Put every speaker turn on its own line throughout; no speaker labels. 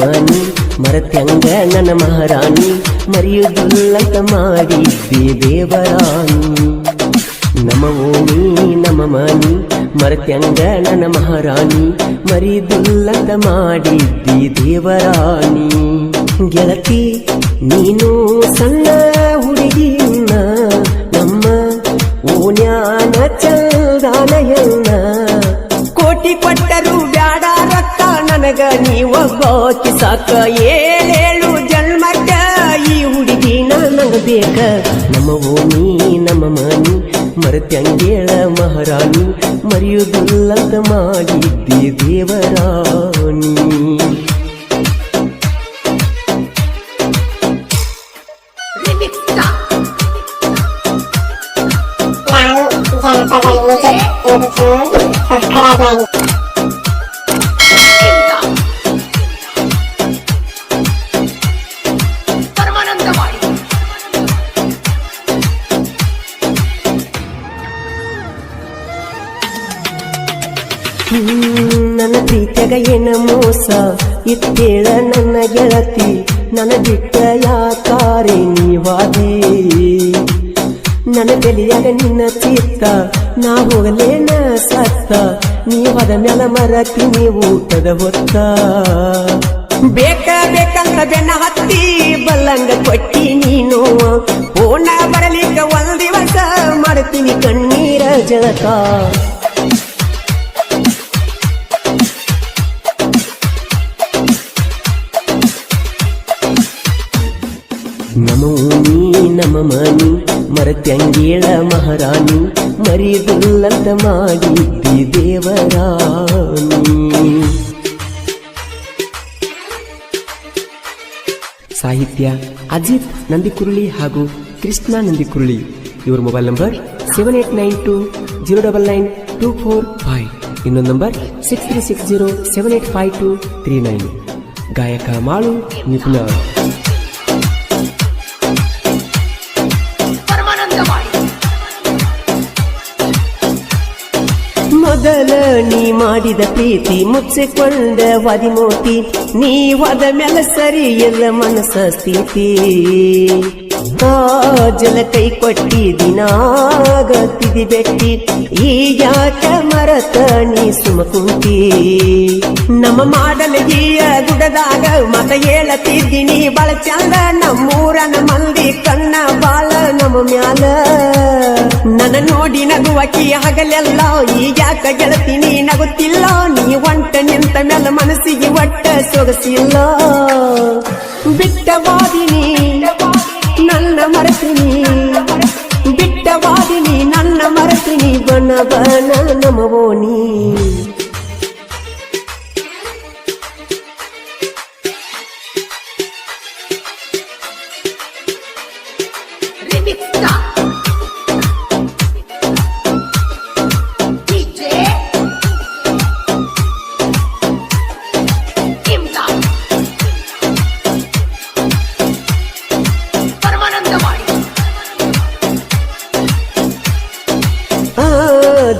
ಮನಿ ಮರತ್ಯಂಗ ನನ್ನ ಮಹಾರಾಣಿ ಮರೆಯುವುದಿಲ್ಲಂತ ಮಾಡಿದ್ದೆ ದೇವರಾಣಿ ನಮ್ಮ ಓಣಿ ನಮ್ಮ ಮನಿ ಮರತ್ಯಂಗ ನನ್ನ ಮಹಾರಾಣಿ ಮರೆಯುವುದಿಲ್ಲಂತ ಮಾಡಿದ್ದೆ ದೇವರಾಣಿ ಗೆಳತಿ ನೀನು ಸಣ್ಣ ಹುಡುಗಿಯನ್ನ ನಮ್ಮ ಓಣ್ಯಾನ ಚಲ್ದಾನಯನ್ನ ಕೋಟಿ ಕೊಟ್ಟರು ಬ್ಯಾಡ ರೊಕ್ಕ ನನಗ ನೀವೊಬ್ಬಾಕಿ ಸಾಕ ಏಳೇಳು ಜನ್ಮಕ್ಕ ಈ ಹುಡುಗಿನ ನಂಗ ಬೇಕ ನಮ್ಮ ಓಣಿ ನಮ್ಮ ಮನಿ ಮರತ್ಯಂಗೇಳ ಮಹಾರಾಣಿ ಮರೆಯುವುದಿಲ್ಲಂತ ಮಾಡಿದ್ದೆ ದೇವರಾಣಿ ನನ್ನ ಪ್ರೀತಿಯಾಗ ಏನ ಮೋಸ ಇತ್ತೇಳ ನನ್ನ ಗೆಳತಿ ನನ್ನ ಬಿಟ್ಟ ಯಾಕಾರೆ ನೀವಾದಿ ನನ್ನ ತಲೆಯಾಗ ನಿನ್ನ ಚಿತ್ತ ನಾ ಹೋಗಲೇನ ಸತ್ತ ನೀವದ ಮ್ಯಾಲ ಮರತಿ ನೀವು ಊಟದ ಹೊತ್ತ ಬೇಕಂತ ಬೆನ್ನ ಹತ್ತಿ ಬಲ್ಲಂಗ ಕೊಟ್ಟಿ ನೀನು ಓಣ ಬರಲಿಕ್ಕ ಒಂದ್ ದಿವಸ ಮಾಡ್ತೀನಿ ಕಣ್ಣೀರ ಜಳಕ ನಮ್ಮ ಓಣಿ ನಮ್ಮ ಮನಿ ಮರತ್ಯಂಗೇಳ ಮಹಾರಾಣಿ ಮರೆಯುವುದಿಲ್ಲಂತ ಮಾಡಿದ್ದೆ ದೇವರಾಣಿ ಸಾಹಿತ್ಯ ಅಜಿತ್ ನಂದಿಕುರುಳಿ ಹಾಗೂ ಕೃಷ್ಣ ನಂದಿಕುರುಳಿ ಇವರ ಮೊಬೈಲ್ ನಂಬರ್ 7892099245 ಇನ್ನೊಂದು ನಂಬರ್ 6360785239 ಗಾಯಕ ಮಾಳು ನಿಪುಣ ಮೊದಲ ನೀ ಮಾಡಿದ ಪ್ರೀತಿ ಮುಚ್ಚಿಕೊಂಡ ವದಿಮೋತಿ ನೀವಾದ ಮೇಲೆ ಸರಿ ಎಲ್ಲ ಮನಸ್ಸ ಸ್ಥಿತಿ ಜಲ ಕೈ ಕೊಟ್ಟಿ ದಿನಾಗತ್ತಿದಿ ಬೆಟ್ಟಿ ಈ ಯಾಕ ಮರತ ನೀ ಸುಮಕುಂತಿ ನಮ್ಮ ಮಾಡಲಗಿಯ ಗುಡದಾಗ ಮತ ಹೇಳತಿದ್ದೀನಿ ಬಾಳ ಚಂದ ನಮ್ಮೂರನ ಮಂದಿ ಕಣ್ಣ ಬಾಳ ನಮ್ಮ ಮ್ಯಾಲ ನನ್ನ ನೋಡಿ ನಗುವಕಿ ಹಗಲೆಲ್ಲ ಈಗ ಯಾಕ ಗೆಳತೀನಿ ನಗುತ್ತಿಲ್ಲ ನೀ ಒಂಟ ನಿಂತ ಮೇಲೆ ಮನಸ್ಸಿಗೆ ಒಟ್ಟ ಸೊಗಸಿಲ್ಲ ಬಿಟ್ಟವಾದಿನಿ ನನ್ನ ಮರೆತೀನಿ ಬಿಟ್ಟವಾದಿನಿ ನನ್ನ ಮರೆತೀನಿ ಬನ ಬನ ನಮವೋನಿ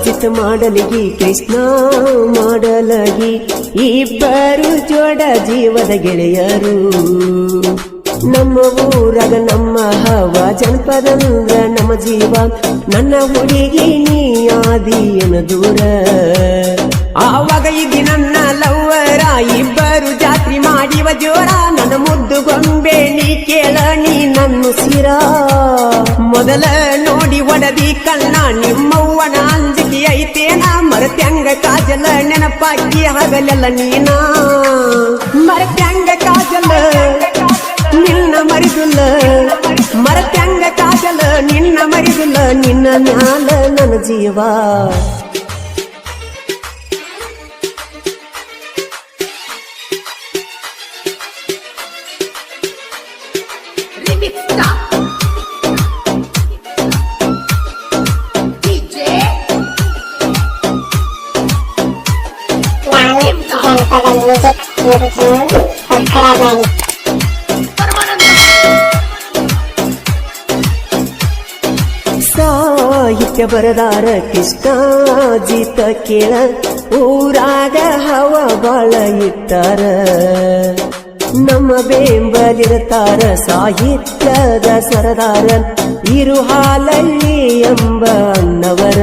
ಜಿತ್ ಮಾಡಲಿಗಿ ಕೃಷ್ಣ ಮಾಡಲಗಿ ಇಬ್ಬರು ಜೋಡ ಜೀವದ ಗೆಳೆಯರು ನಮ್ಮ ಊರಾಗ ನಮ್ಮ ಹವ ಜನಪದಂದ್ರ ನಮ್ಮ ಜೀವ ನನ್ನ ಹುಡುಗಿ ನೀ ಆದಿಯನ ದೂರ ಆವಾಗ ಇದಿ ನನ್ನ ಲವ್ವರ ಇಬ್ಬರು ಜಾತ್ರೆ ಮಾಡಿವ ಜೋರ ನನ್ನ ಮುದ್ದು ಗೊಂಬೆ ನೀ ಕೇಳ ನೀ ನನ್ನ ಸಿರ ಮೊದಲ ನೋಡಿ ಒಡದಿ ಕಣ್ಣ ನಿಮ್ಮವ್ವನ ಅಂಜಿಕೆ ಐತೇನ ಮರತ್ಯಂಗ ಕಾಜಲ ನೆನಪಾಕಿ ಹಗಲೆಲ್ಲ ನೀನ ಮರತ್ಯಂಗ ಕಾಜಲ ನಿನ್ನ ಮರಿದುಲ್ಲ ಮರತ್ಯಂಗ ಕಾಜಲ ನಿನ್ನ ಮರಿದುಲ್ಲ ನಿನ್ನ ಮ್ಯಾಲ ನನ್ನ ಜೀವ ಸಾಹಿತ್ಯ ಬರದಾರ ಕೃಷ್ಣ ಜೀತ ಕೇಳ ಊರಾಗ ಹವ ಬಾಳ ಇಟ್ಟಾರ ನಮ್ಮ ಬೆಂಬಲಿರುತ್ತಾರ ಸಾಹಿತ್ಯದ ಸರದಾರ ಇರು ಹಾಲಲ್ಲಿ ಎಂಬ ಅನ್ನವರ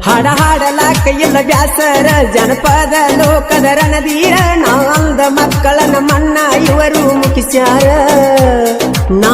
ಹಾಡ ಹಾಡಲಾಕ ಇಲ್ಲ ಬ್ಯಾಸರ ಜನಪದ ಲೋಕದ ರಣಧೀರ ನಾಲ್ದ ಮಕ್ಕಳ ನಮ್ಮಣ್ಣ ಇವರು ಮುಗಿಸ್ಯಾರ ನಾ